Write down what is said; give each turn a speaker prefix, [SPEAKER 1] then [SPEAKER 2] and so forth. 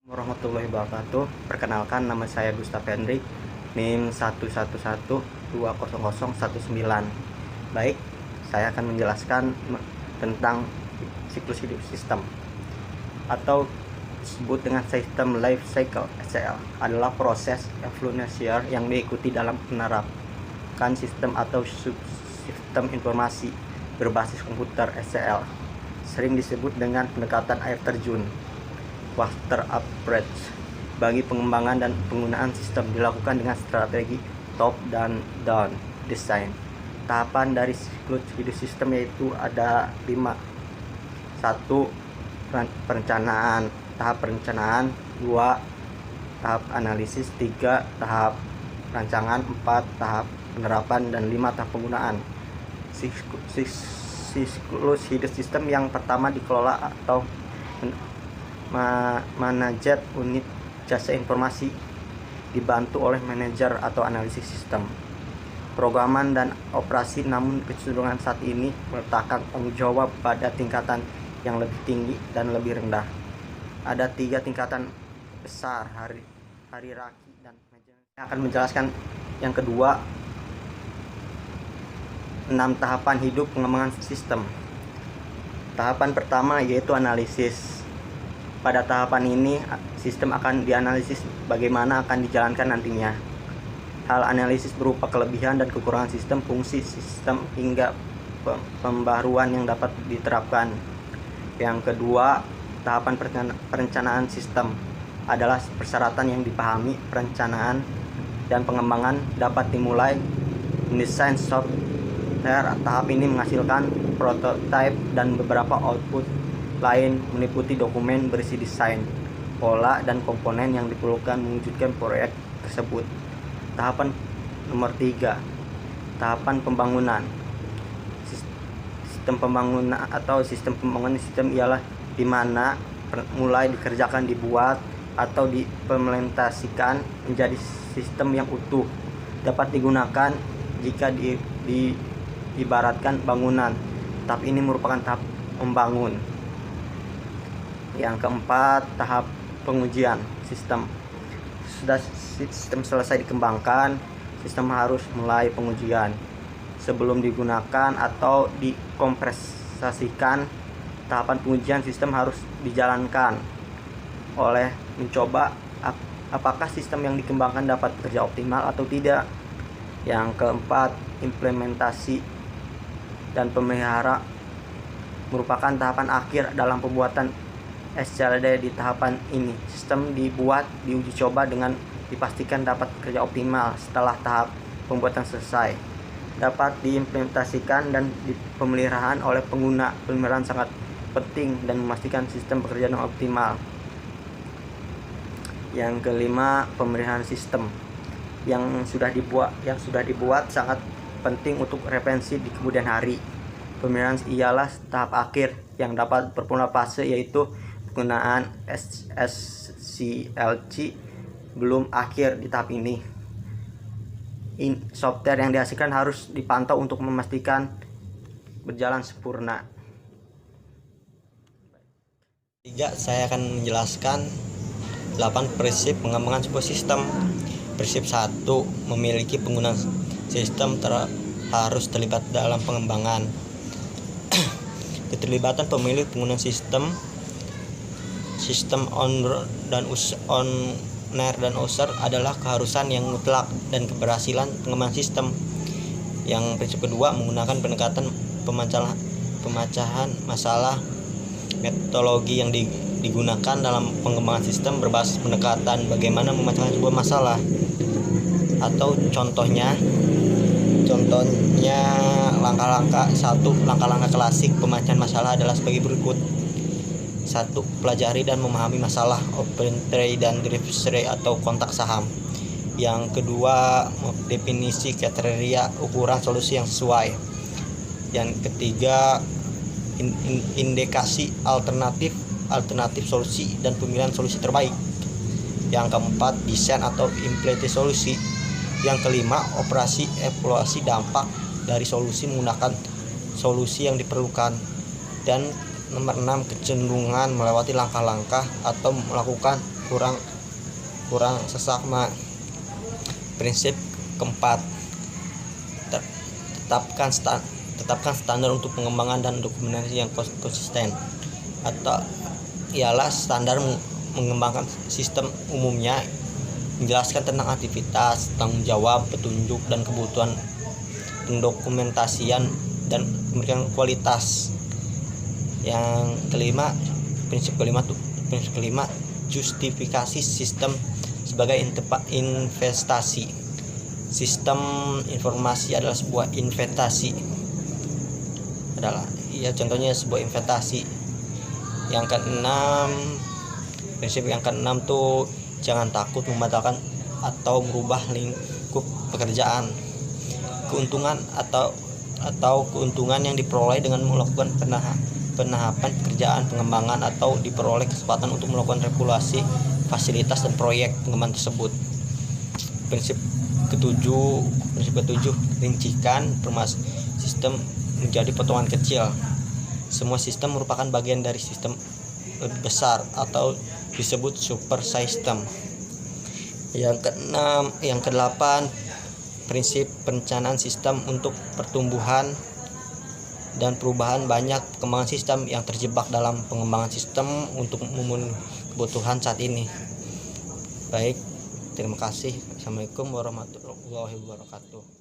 [SPEAKER 1] Warahmatullahi wabarakatuh. Perkenalkan, nama saya Gustaf Hendrik, NIM 111200019. Baik, saya akan menjelaskan tentang siklus hidup sistem atau disebut dengan sistem life cycle. SCL adalah proses evolusi yang diikuti dalam penerapan sistem atau subsistem informasi berbasis komputer. SCL sering disebut dengan pendekatan air terjun water approach. Bagi pengembangan dan penggunaan sistem dilakukan dengan strategi top dan down design. Tahapan dari siklus hidup sistem yaitu ada 5. 1. Perencanaan, tahap perencanaan. 2. Tahap analisis. 3. Tahap rancangan. 4. Tahap penerapan. Dan 5. Tahap penggunaan. Siklus hidup sistem yang pertama dikelola atau manajer unit jasa informasi dibantu oleh manajer atau analisis sistem, programan dan operasi. Namun kecenderungan saat ini meletakkan tanggung jawab pada tingkatan yang lebih tinggi dan lebih rendah. Ada 3 tingkatan besar hierarki dan manajemen. Saya akan menjelaskan yang kedua, 6 tahapan hidup pengembangan sistem. Tahapan pertama yaitu analisis. Pada tahapan ini, sistem akan dianalisis bagaimana akan dijalankan nantinya. Hal analisis berupa kelebihan dan kekurangan sistem, fungsi sistem, hingga pembaruan yang dapat diterapkan. Yang kedua, tahapan perencanaan sistem adalah persyaratan yang dipahami. Perencanaan dan pengembangan dapat dimulai mendesain software. Tahap ini menghasilkan prototipe dan beberapa output lain meliputi dokumen berisi desain, pola, dan komponen yang diperlukan mewujudkan proyek tersebut. Tahapan nomor 3, tahapan pembangunan. Sistem pembangunan atau sistem pembangunan sistem ialah di mana mulai dikerjakan, dibuat, atau diimplementasikan menjadi sistem yang utuh, dapat digunakan jika diibaratkan bangunan. Tahap ini merupakan tahap membangun. Yang keempat, tahap pengujian sistem. Sudah sistem selesai dikembangkan, sistem harus mulai pengujian. Sebelum digunakan atau dikompresasikan, tahapan pengujian sistem harus dijalankan oleh mencoba apakah sistem yang dikembangkan dapat bekerja optimal atau tidak. Yang keempat, implementasi dan pemelihara merupakan tahapan akhir dalam pembuatan SCLD. Di tahapan ini, sistem dibuat, diuji coba dengan dipastikan dapat bekerja optimal. Setelah tahap pembuatan selesai, dapat diimplementasikan dan pemeliharaan oleh pengguna. Pemeliharaan sangat penting dan memastikan sistem bekerja dengan optimal. Yang kelima, pemeliharaan sistem yang sudah dibuat sangat penting untuk referensi di kemudian hari. Pemeliharaan ialah tahap akhir yang dapat berpuluh fase, yaitu penggunaan SCLC belum akhir. Di tahap ini, software yang dihasilkan harus dipantau untuk memastikan berjalan sempurna. 3. Saya akan menjelaskan 8 prinsip pengembangan sebuah sistem. Prinsip 1, memiliki penggunaan sistem harus terlibat dalam pengembangan. Keterlibatan pemilik penggunaan sistem owner dan user adalah keharusan yang mutlak dan keberhasilan pengembangan sistem. Yang prinsip kedua, menggunakan pendekatan pemecahan masalah. Metodologi yang digunakan dalam pengembangan sistem berbasis pendekatan bagaimana memecahkan sebuah masalah. Atau contohnya langkah-langkah. 1. Langkah-langkah klasik pemecahan masalah adalah sebagai berikut. 1. Pelajari dan memahami masalah, open trade dan derivative atau kontak saham. Yang kedua, definisi kriteria ukuran solusi yang sesuai. Yang ketiga, indikasi alternatif solusi dan pemilihan solusi terbaik. Yang keempat, desain atau implementasi solusi. Yang kelima, operasi evaluasi dampak dari solusi menggunakan solusi yang diperlukan. Dan nomor 6, kecenderungan melewati langkah-langkah atau melakukan kurang sesak mah. Prinsip keempat, tetapkan standar untuk pengembangan dan dokumentasi yang konsisten, atau ialah standar mengembangkan sistem umumnya menjelaskan tentang aktivitas, tanggung jawab, petunjuk, dan kebutuhan pendokumentasian dan memberikan kualitas. Yang kelima, prinsip kelima, justifikasi sistem sebagai investasi. Sistem informasi adalah sebuah investasi. Contohnya sebuah investasi. Prinsip yang keenam tuh jangan takut membatalkan atau merubah lingkup pekerjaan. Keuntungan yang diperoleh dengan melakukan penahapan pekerjaan pengembangan atau diperoleh kesempatan untuk melakukan regulasi fasilitas dan proyek pengembangan tersebut. Prinsip ketujuh, rincikan sistem menjadi potongan kecil. Semua sistem merupakan bagian dari sistem lebih besar atau disebut super system. Yang kedelapan, prinsip perencanaan sistem untuk pertumbuhan dan perubahan. Banyak pengembangan sistem yang terjebak dalam pengembangan sistem untuk memenuhi kebutuhan saat ini. Baik, terima kasih. Assalamualaikum warahmatullahi wabarakatuh.